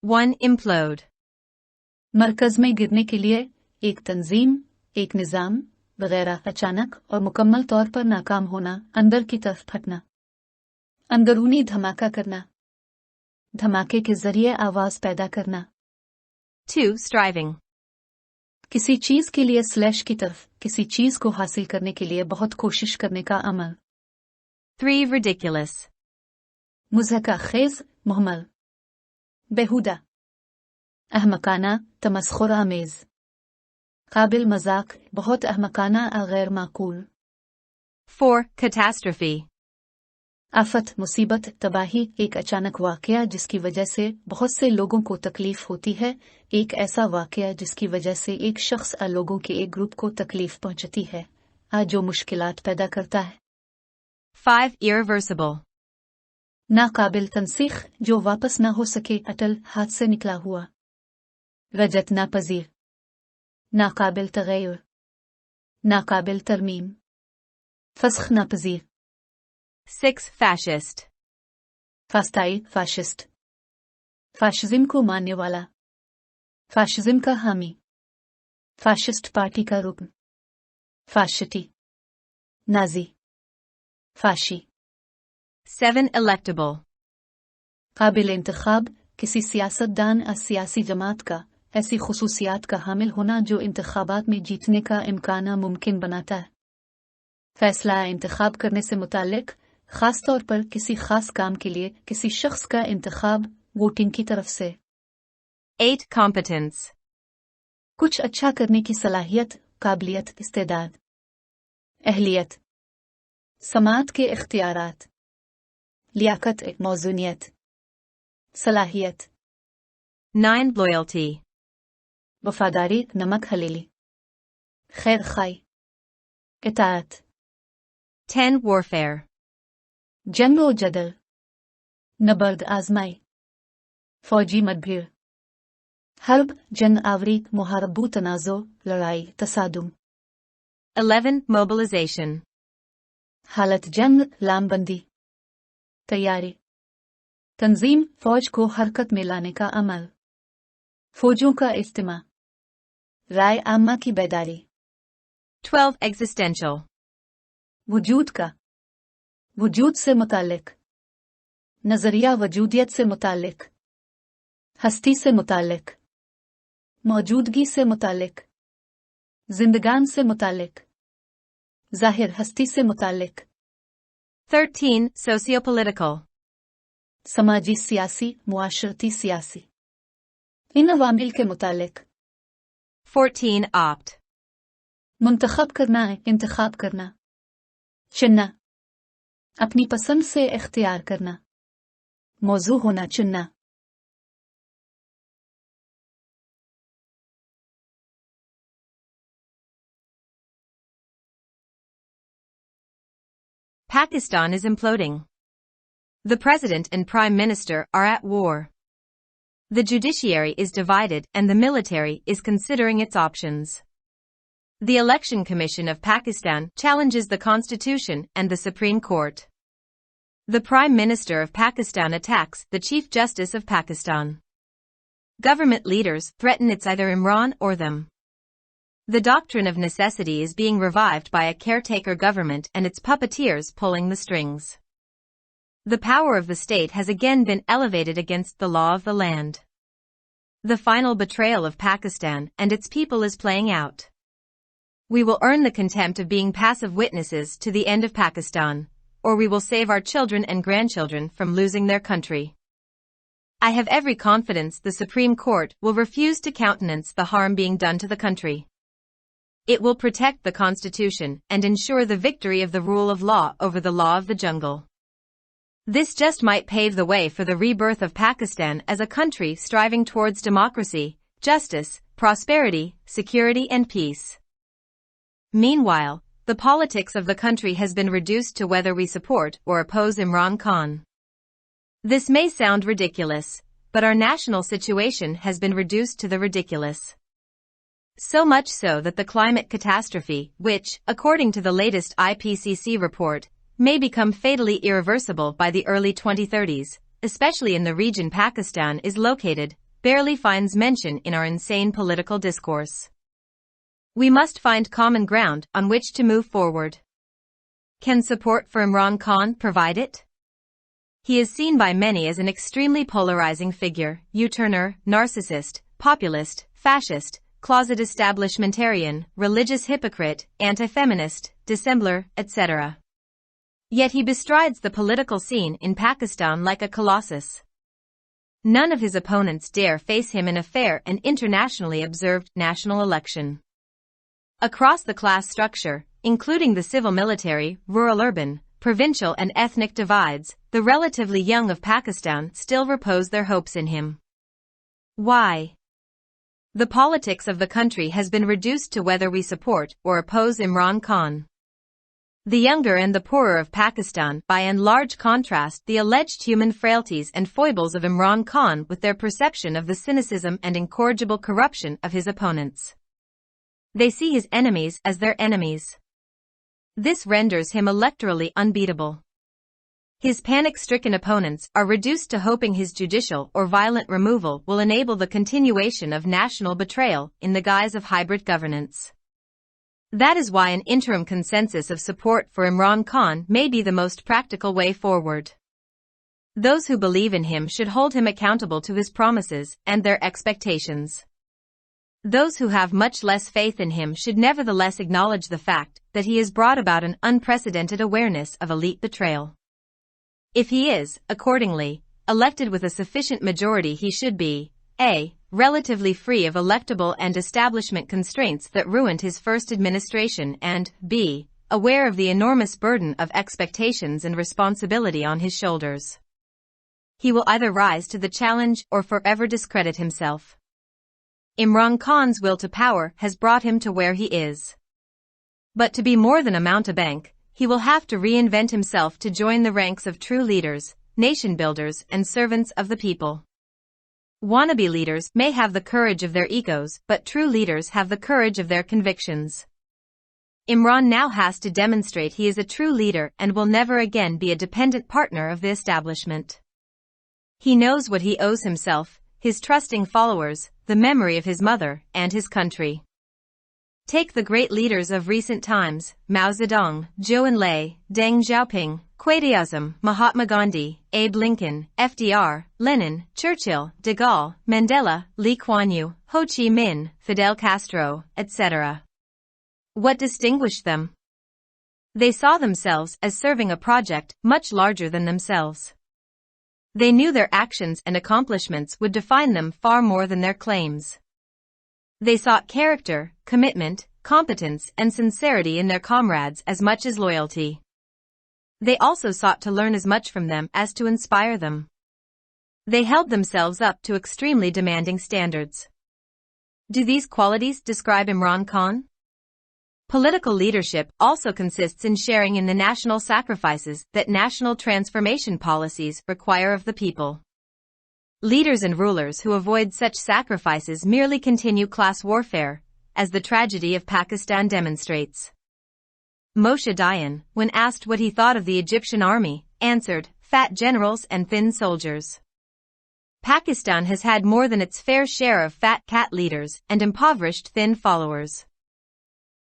1. Implode. मरकज में गिरने के लिए एक तंजीम, एक निज़ाम वगैरह अचानक और मुकम्मल तौर पर नाकाम होना, अंदर की तरफ फटना, अंदरूनी धमाका करना, धमाके के जरिए आवाज पैदा करना। 2. Striving. किसी चीज के लिए स्लैश की तरफ, किसी चीज को हासिल करने के लिए बहुत कोशिश करने का अमल। 3. Ridiculous. मुज़हका खेज, मुहम्मल, बेहुदा, अहमकाना, तमस्खुर आमेज, काबिल मजाक, बहुत अहमकाना और गैर माकूल। 4. Catastrophe. आफत, मुसीबत, तबाही, एक अचानक वाकया जिसकी वजह से बहुत से लोगों को तकलीफ होती है, एक ऐसा वाकया जिसकी वजह से एक शख्स या लोगों के एक ग्रुप को तकलीफ पहुंचती है, जो मुश्किलात पैदा करता है। 5. Irreversible. नाकाबिल तनसीख, जो वापस ना हो सके, अटल, हाथ से निकला हुआ। रजत नापजीर, नाकाबिल तगैर, नाकाबिल तरमीम, फस्ख नापजीर। 6. Fascist. फास्ताई, फाशिस्ट, फाशिज्म को मानने वाला, फाशिज्म का हामी, फाशिस्ट पार्टी का रुकन, फाशिटी, नाजी, फाशी। 7. Electable. काबिल इंतखाब, किसी सियासतदान या सियासी जमात का ऐसी खुसूसियात का हामिल होना जो इंतखाबात में जीतने का इम्कान मुमकिन बनाता है। फैसला इंतखाब करने से मुताल्लिक, खास तौर पर किसी खास काम के लिए किसी शख्स का इंतखाब वोटिंग की तरफ से। 8. Competence. कुछ अच्छा करने की सलाहियत, काबिलियत, इस्तेदाद, अहलियत, समात के इख्तियारात, लियाकत, मौजूनियत, सलाहियत। 9. Loyalty. वफादारी, नमक हलेली, खैर खाई, इताअत। 10. Warfare. जंग व जदल, नबर्द आजमाई, फौजी मतभेड़, हर्ब, जंग आवरी, मुहारबू, तनाज़ो, लड़ाई, तसादुम। 11. Mobilization. हालत जंग, लामबंदी, तैयारी, तंजीम, फौज को हरकत में लाने का अमल, फौजों का इज्तिमा, राय आमा की बेदारी। 12. Existential. वजूद का, वजूद से मुतालिक, नजरिया वजूदियत से मुतालिक, हस्ती से मुतालिक, मौजूदगी से मुतालिक, जिंदगान से मुतालिक, जाहिर हस्ती से मुतालिक। 13. Sociopolitical. समाजी सियासी, मुआशरती सियासी, इन अवामिल के मुतालिक। 14. Opt. मुंतखब करना, इंतखाब करना, चुनना, अपनी पसंद से इख्तियार करना, मौजू होना, चुनना। Pakistan is imploding. The president and prime minister are at war. The judiciary is divided and the military is considering its options. The Election Commission of Pakistan challenges the Constitution and the Supreme Court. The Prime Minister of Pakistan attacks the Chief Justice of Pakistan. Government leaders threaten it's either Imran or them. The doctrine of necessity is being revived by a caretaker government and its puppeteers pulling the strings. The power of the state has again been elevated against the law of the land. The final betrayal of Pakistan and its people is playing out. We will earn the contempt of being passive witnesses to the end of Pakistan, or we will save our children and grandchildren from losing their country. I have every confidence the Supreme Court will refuse to countenance the harm being done to the country. It will protect the Constitution and ensure the victory of the rule of law over the law of the jungle. This just might pave the way for the rebirth of Pakistan as a country striving towards democracy, justice, prosperity, security and peace. Meanwhile, the politics of the country has been reduced to whether we support or oppose Imran Khan. This may sound ridiculous, but our national situation has been reduced to the ridiculous. So much so that the climate catastrophe, which, according to the latest IPCC report, may become fatally irreversible by the early 2030s, especially in the region Pakistan is located, barely finds mention in our insane political discourse. We must find common ground on which to move forward. Can support for Imran Khan provide it? He is seen by many as an extremely polarizing figure, U-turner, narcissist, populist, fascist, closet establishmentarian, religious hypocrite, anti-feminist, dissembler, etc. Yet he bestrides the political scene in Pakistan like a colossus. None of his opponents dare face him in a fair and internationally observed national election. Across the class structure, including the civil-military, rural-urban, provincial and ethnic divides, the relatively young of Pakistan still repose their hopes in him. Why? The politics of the country has been reduced to whether we support or oppose Imran Khan. The younger and the poorer of Pakistan by and large contrast the alleged human frailties and foibles of Imran Khan with their perception of the cynicism and incorrigible corruption of his opponents. They see his enemies as their enemies. This renders him electorally unbeatable. His panic-stricken opponents are reduced to hoping his judicial or violent removal will enable the continuation of national betrayal in the guise of hybrid governance. That is why an interim consensus of support for Imran Khan may be the most practical way forward. Those who believe in him should hold him accountable to his promises and their expectations. Those who have much less faith in him should nevertheless acknowledge the fact that he has brought about an unprecedented awareness of elite betrayal. If he is, accordingly, elected with a sufficient majority, he should be a. Relatively free of electable and establishment constraints that ruined his first administration, and b. Aware of the enormous burden of expectations and responsibility on his shoulders. He will either rise to the challenge or forever discredit himself. Imran Khan's will to power has brought him to where he is. But to be more than a mountebank, he will have to reinvent himself to join the ranks of true leaders, nation builders and servants of the people. Wannabe leaders may have the courage of their egos, but true leaders have the courage of their convictions. Imran now has to demonstrate he is a true leader and will never again be a dependent partner of the establishment. He knows what he owes himself, his trusting followers, the memory of his mother, and his country. Take the great leaders of recent times, Mao Zedong, Zhou Enlai, Deng Xiaoping, Quaid-e-Azam, Mahatma Gandhi, Abe Lincoln, FDR, Lenin, Churchill, de Gaulle, Mandela, Lee Kuan Yew, Ho Chi Minh, Fidel Castro, etc. What distinguished them? They saw themselves as serving a project much larger than themselves. They knew their actions and accomplishments would define them far more than their claims. They sought character, commitment, competence, and sincerity in their comrades as much as loyalty. They also sought to learn as much from them as to inspire them. They held themselves up to extremely demanding standards. Do these qualities describe Imran Khan? Political leadership also consists in sharing in the national sacrifices that national transformation policies require of the people. Leaders and rulers who avoid such sacrifices merely continue class warfare, as the tragedy of Pakistan demonstrates. Moshe Dayan, when asked what he thought of the Egyptian army, answered, "Fat generals and thin soldiers." Pakistan has had more than its fair share of fat cat leaders and impoverished thin followers.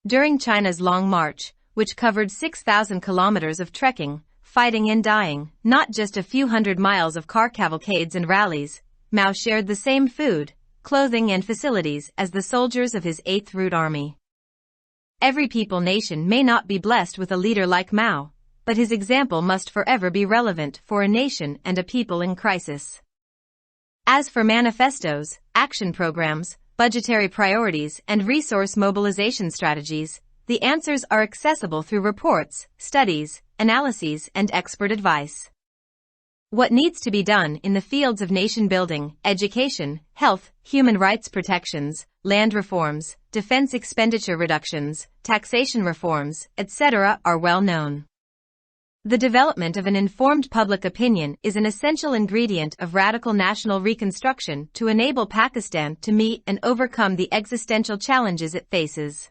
During China's Long March, which covered 6,000 kilometers of trekking, fighting and dying, not just a few hundred miles of car cavalcades and rallies, Mao shared the same food, clothing and facilities as the soldiers of his 8th Route Army. Every people nation may not be blessed with a leader like Mao, but his example must forever be relevant for a nation and a people in crisis. As for manifestos, action programs, budgetary priorities, and resource mobilization strategies, the answers are accessible through reports, studies, analyses, and expert advice. What needs to be done in the fields of nation building, education, health, human rights protections, land reforms, defense expenditure reductions, taxation reforms, etc. are well known. The development of an informed public opinion is an essential ingredient of radical national reconstruction to enable Pakistan to meet and overcome the existential challenges it faces.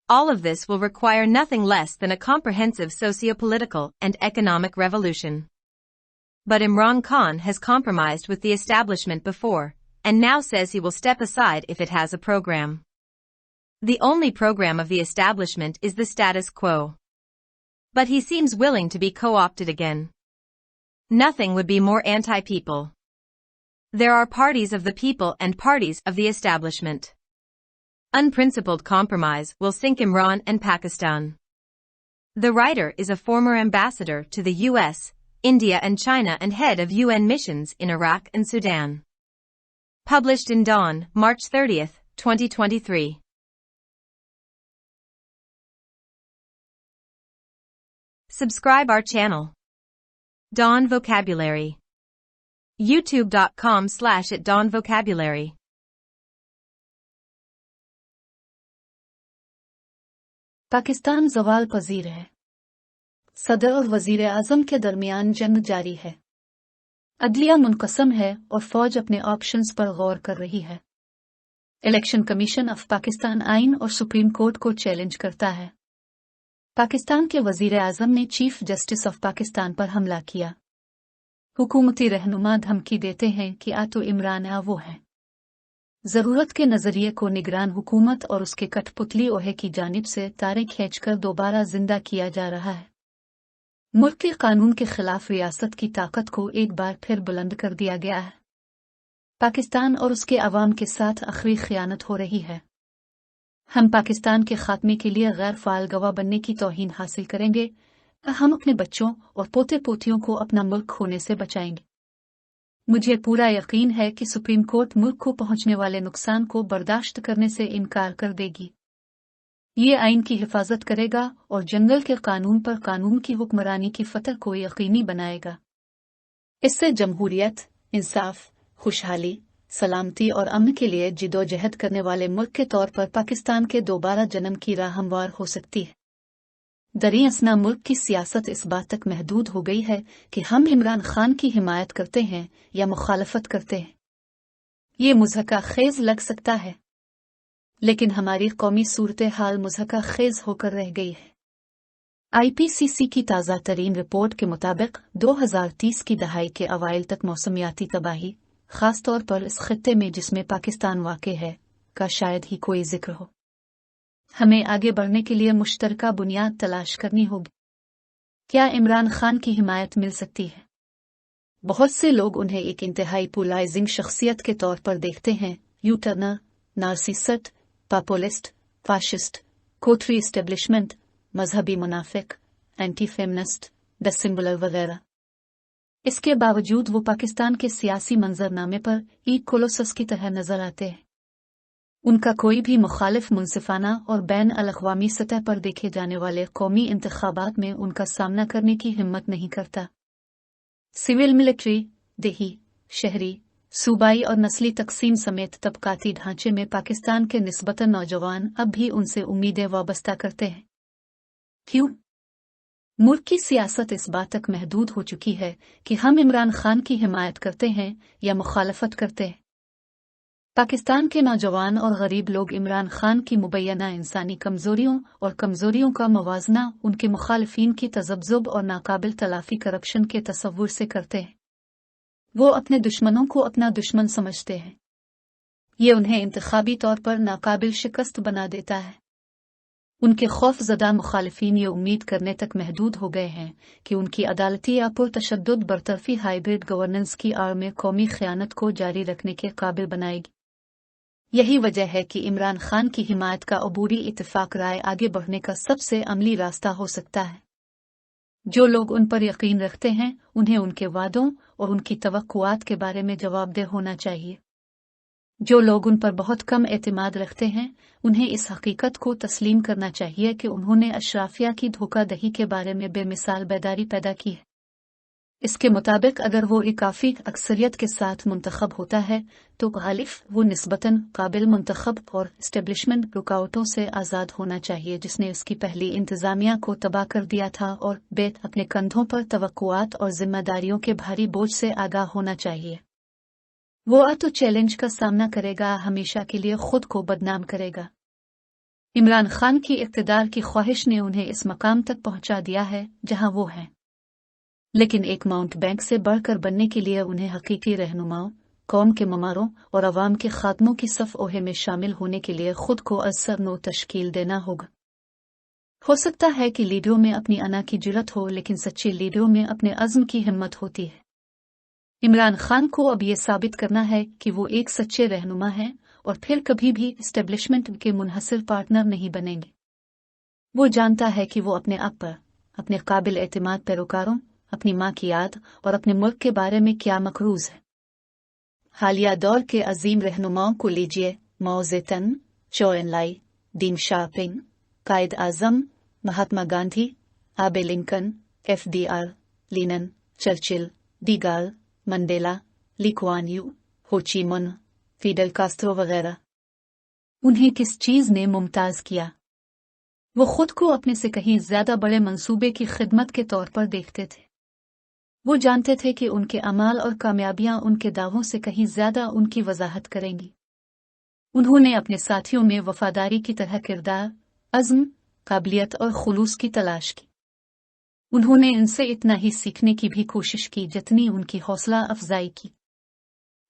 All of this will require nothing less than a comprehensive socio-political and economic revolution. But Imran Khan has compromised with the establishment before, and now says he will step aside if it has a program. The only program of the establishment is the status quo. But he seems willing to be co-opted again. Nothing would be more anti-people. There are parties of the people and parties of the establishment. Unprincipled compromise will sink Imran and Pakistan. The writer is a former ambassador to the US, India and China and head of UN missions in Iraq and Sudan. Published in Dawn, March 30, 2023. Subscribe our channel. Dawn Vocabulary. youtube.com/@dawnvocabulary. Pakistan ज़वाल पज़ीर है। सदर और वज़ीर आज़म के दरमियान जंग जारी है। अदलिया मुनक़सम है और फ़ौज अपने ऑप्शंस पर गौर कर रही है। इलेक्शन कमीशन ऑफ पाकिस्तान आइन और सुप्रीम कोर्ट को चैलेंज करता है। पाकिस्तान के वज़ीर आज़म ने चीफ जस्टिस ऑफ पाकिस्तान पर हमला किया। हुकूमती रहनुमा धमकी देते हैं कि आ तो इमरान आ वो है। ज़रूरत के नज़रिए को निगरान हुकूमत और उसके कठपुतली ओहे की जानिब से तारे खींचकर दोबारा जिंदा किया जा रहा है। मुल्क के कानून के खिलाफ रियासत की ताकत को एक बार फिर बुलंद कर दिया गया है। पाकिस्तान और उसके अवाम के साथ आखिरी खयानत हो रही है। हम पाकिस्तान के खात्मे के लिए गैर फाल गवाह बनने की तौहीन हासिल करेंगे। हम अपने बच्चों और पोते पोतियों को अपना मुल्क खोने से बचाएंगे। मुझे पूरा यकीन है कि सुप्रीम कोर्ट मुल्क को पहुंचने वाले नुकसान को बर्दाश्त करने से इनकार कर देगी। ये आइन की हिफाजत करेगा और जंगल के कानून पर कानून की हुक्मरानी की फतह को यकीनी बनाएगा। इससे जमहूरियत, इंसाफ, खुशहाली, सलामती और अमन के लिए जिदोजहद करने वाले मुल्क के तौर पर पाकिस्तान के दोबारा जन्म की राह हमवार हो सकती है। दरी असना मुल्क की सियासत इस बात तक महदूद हो गई है कि हम इमरान खान की हिमायत करते हैं या मुखालफत करते हैं। ये मुज़हका खेज लग सकता है, लेकिन हमारी कौमी सूरत हाल मुज़हका खेज होकर रह गई है। IPCC की ताज़ा तरीन रिपोर्ट के मुताबिक 2030 की दहाई के अवाइल तक मौसमियाती तबाही, खास तौर पर इस खित्ते में जिसमें पाकिस्तान वाक़े है, का शायद ही कोई जिक्र हो। हमें आगे बढ़ने के लिए मुश्तरका बुनियाद तलाश करनी होगी। क्या इमरान खान की हिमायत मिल सकती है? बहुत से लोग उन्हें एक इंतहाई पोलराइजिंग शख्सियत के तौर पर देखते हैं। U turner, narcissist, populist, fascist, coterie establishment, मजहबी मुनाफिक, एंटी फेमिनिस्ट, डिसिम्बलर वगैरह। इसके बावजूद वो पाकिस्तान के सियासी मंजरनामे पर एक कोलोसस की तरह नजर आते हैं। उनका कोई भी मुखालिफ मुनसिफाना और बैन अल-अक़वामी सतह पर देखे जाने वाले कौमी इंतखाबात में उनका सामना करने की हिम्मत नहीं करता। सिविल मिलिट्री, देही, शहरी, सूबाई और नस्ली तकसीम समेत तबकाती ढांचे में पाकिस्तान के निस्बतन नौजवान अब भी उनसे उम्मीदें वाबस्ता करते हैं। क्यों? मुल्क की सियासत इस बात तक महदूद हो चुकी है कि हम इमरान खान की हिमायत करते हैं या मुखालफत करते हैं। पाकिस्तान के नौजवान और गरीब लोग इमरान खान की मुबैना इंसानी कमजोरियों और कमजोरियों का मवाजना उनके मुखालिफिन की तज़ब्ज़ुब और नाकाबिल तलाफी करप्शन के तसव्वुर से करते हैं। वो अपने दुश्मनों को अपना दुश्मन समझते हैं। ये उन्हें इंतखाबी तौर पर नाकाबिल शिकस्त बना देता है। उनके खौफज़दा मुखालिफिन ये उम्मीद करने तक महदूद हो गए हैं कि उनकी अदालती या पुरतशद्दुद बरतरफी हाइब्रिड गवर्नेंस की आड़ में कौमी ख़यानत को जारी रखने के काबिल बनाएगी। यही वजह है कि इमरान खान की हिमायत का अबूरी इत्तेफाक राय आगे बढ़ने का सबसे अमली रास्ता हो सकता है। जो लोग उन पर यकीन रखते हैं उन्हें उनके वादों और उनकी तवक्कुआत के बारे में जवाबदेह होना चाहिए। जो लोग उन पर बहुत कम एतमाद रखते हैं उन्हें इस हकीकत को तस्लीम करना चाहिए कि उन्होंने अशराफिया की धोखाधड़ी के बारे में बेमिसाल बेदारी पैदा की है। इसके मुताबिक अगर वो एक काफ़ी अक्सरियत के साथ मुंतखब होता है तो गालिफ वो निस्बतन काबिल मुंतखब और इस्टेब्लिशमेंट रुकावटों से आज़ाद होना चाहिए जिसने उसकी पहली इंतज़ामिया को तबाह कर दिया था और बेत अपने कंधों पर तवक्कुआत और जिम्मेदारियों के भारी बोझ से आगाह होना चाहिए। वो तो चैलेंज का सामना करेगा, हमेशा के लिए खुद को बदनाम करेगा। इमरान खान की इक़्तिदार की ख्वाहिश ने उन्हें इस मकाम तक पहुंचा दिया है जहां वो हैं, लेकिन एक माउंट बैंक से बढ़कर बनने के लिए उन्हें हकीकी रहनुमाओं, कौम के ममारों और अवाम के खात्मों की सफ़ ओहे में शामिल होने के लिए खुद को असरनो तश्कील देना होगा। हो सकता है कि लीडरों में अपनी अना की जुर्रत हो, लेकिन सच्चे लीडरों में अपने अज़्म की हिम्मत होती है। इमरान खान को अब ये साबित करना है कि वो एक सच्चे रहनुमा हैं और फिर कभी भी एस्टेब्लिशमेंट के मुनहसिर पार्टनर नहीं बनेंगे। वो जानता है कि वो अपने आप पर, अपने काबिल एतमाद पैरोकारों, अपनी माँ की याद और अपने मुल्क के बारे में क्या मकरूज है। हालिया दौर के अजीम रहनुमाओं को लीजिए, Mao Zedong, Zhou Enlai, Deng Xiaoping, Quaid Azam, Mahatma Gandhi, Abe Lincoln, FDR, Lenin, Churchill, de Gaulle, Mandela, Lee Kuan Yew, Ho Chi Minh, Fidel Castro वगैरह। उन्हें किस चीज़ ने मुमताज़ किया? वो खुद को अपने से कहीं ज्यादा बड़े मंसूबे की खिदमत के तौर पर देखते थे। वो जानते थे कि उनके अमाल और कामयाबियां उनके दावों से कहीं ज्यादा उनकी वजाहत करेंगी। उन्होंने अपने साथियों में वफादारी की तरह किरदार, अज़्म, काबिलियत और खुलूस की तलाश की। उन्होंने इनसे इतना ही सीखने की भी कोशिश की जितनी उनकी हौसला अफजाई की।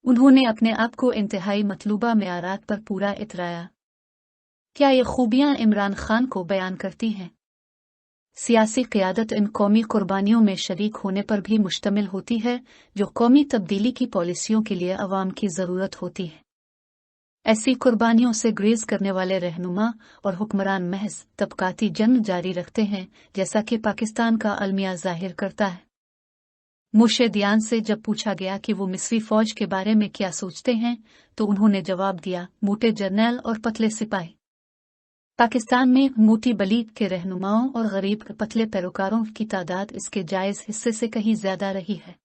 उन्होंने अपने आप को इंतहाई मतलूबा मेयारात पर पूरा इतराया। क्या ये खूबियां इमरान खान को बयान करती हैं? सियासी क़ियादत इन कौमी कुर्बानियों में शरीक होने पर भी मुश्तमिल होती है जो कौमी तब्दीली की पॉलिसियों के लिए अवाम की ज़रूरत होती है। ऐसी कुर्बानियों से ग्रेज करने वाले रहनुमा और हुक्मरान महज तबकाती जंग जारी रखते हैं, जैसा कि पाकिस्तान का अलमिया जाहिर करता है। मुर्शिदियान से जब पूछा गया कि वो मिस्री फौज के बारे में क्या सोचते हैं, तो उन्होंने जवाब दिया, मोटे जर्नैल और पतले सिपाही। पाकिस्तान में मोटी बलीग के रहनुमाओं और गरीब पतले पैरोकारों की तादाद इसके जायज़ हिस्से से कहीं ज्यादा रही है।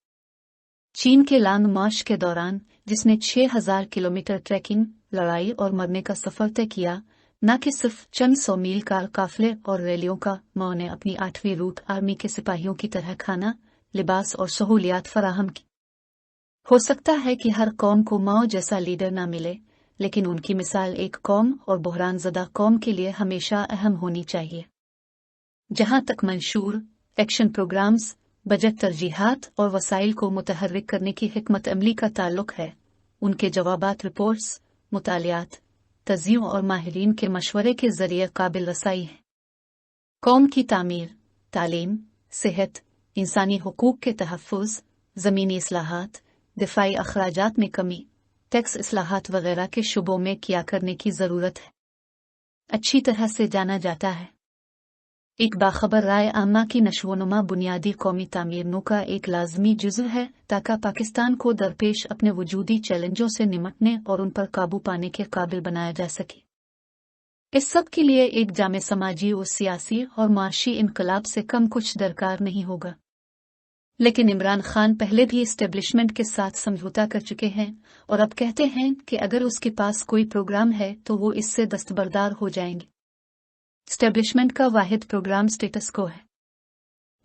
चीन के लॉन्ग मार्च के दौरान, जिसने 6000 किलोमीटर ट्रैकिंग, लड़ाई और मरने का सफर तय किया, न कि सिर्फ चंद 100 मील का काफले और रैलियों का, माओ ने अपनी 8वीं रूट आर्मी के सिपाहियों की तरह खाना, लिबास और सहूलियात फराहम की। हो सकता है कि हर कौम को माओ जैसा लीडर ना मिले, लेकिन उनकी मिसाल एक कौम और बहरान ज़दा कौम के लिए हमेशा अहम होनी चाहिए। जहां तक मंशूर एक्शन प्रोग्राम्स, बजट तरजीहात और वसाइल को मुतहर्रिक करने की हिकमत अमली का ताल्लुक है, उनके जवाबात रिपोर्ट्स, मुतालियात, तज्जियों और माहिरीन के मशवरे के जरिए काबिल रसाई हैं। कौम की तामीर, तालीम, सेहत, इंसानी हुकूक के तहफ़्फ़ुज़, ज़मीनी इस्लाहात, दिफ़ाई अखराजात में कमी, टैक्स इस्लाहात वगैरह के शुबों में क्या करने की ज़रूरत है, अच्छी तरह से जाना जाता है। एक बाखबर राय आमा की नशोनुमा बुनियादी कौमी तामीरनों का एक लाजमी जुज़्व है, ताकि पाकिस्तान को दरपेश अपने वजूदी चैलेंजों से निमटने और उन पर काबू पाने के काबिल बनाया जा सके। इस सब के लिए एक जामे समाजी और सियासी और माशी इनकलाब से कम कुछ दरकार नहीं होगा। लेकिन इमरान खान पहले भी एस्टेब्लिशमेंट के साथ समझौता कर चुके हैं और अब कहते हैं कि अगर उसके पास कोई प्रोग्राम है तो वो इससे दस्तबरदार हो जाएंगे। एस्टेब्लिशमेंट का वाहिद प्रोग्राम स्टेटस को है,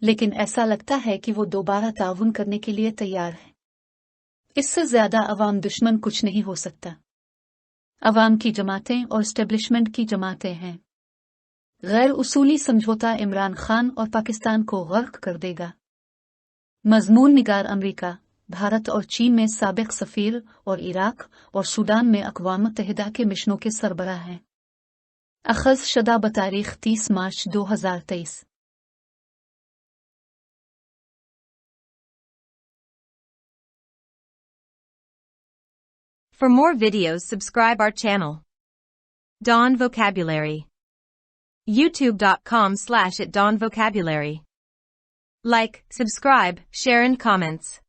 लेकिन ऐसा लगता है कि वो दोबारा ताउन करने के लिए तैयार है। इससे ज्यादा अवाम दुश्मन कुछ नहीं हो सकता। अवाम की जमातें और एस्टेब्लिशमेंट की जमातें हैं। गैर उसूली समझौता इमरान खान और पाकिस्तान को गर्क कर देगा। मजमून निगार अमरीका, भारत और चीन में साबिक सफीर और इराक और सूडान में अक़वाम मुत्तहिदा के मिशनों के सरबराह हैं। अखज़ शदा बतारीख 30 मार्च 2023। For more videos, subscribe our channel. Dawn Vocabulary. YouTube.com/@dawnvocabulary. Like, subscribe, share and comments.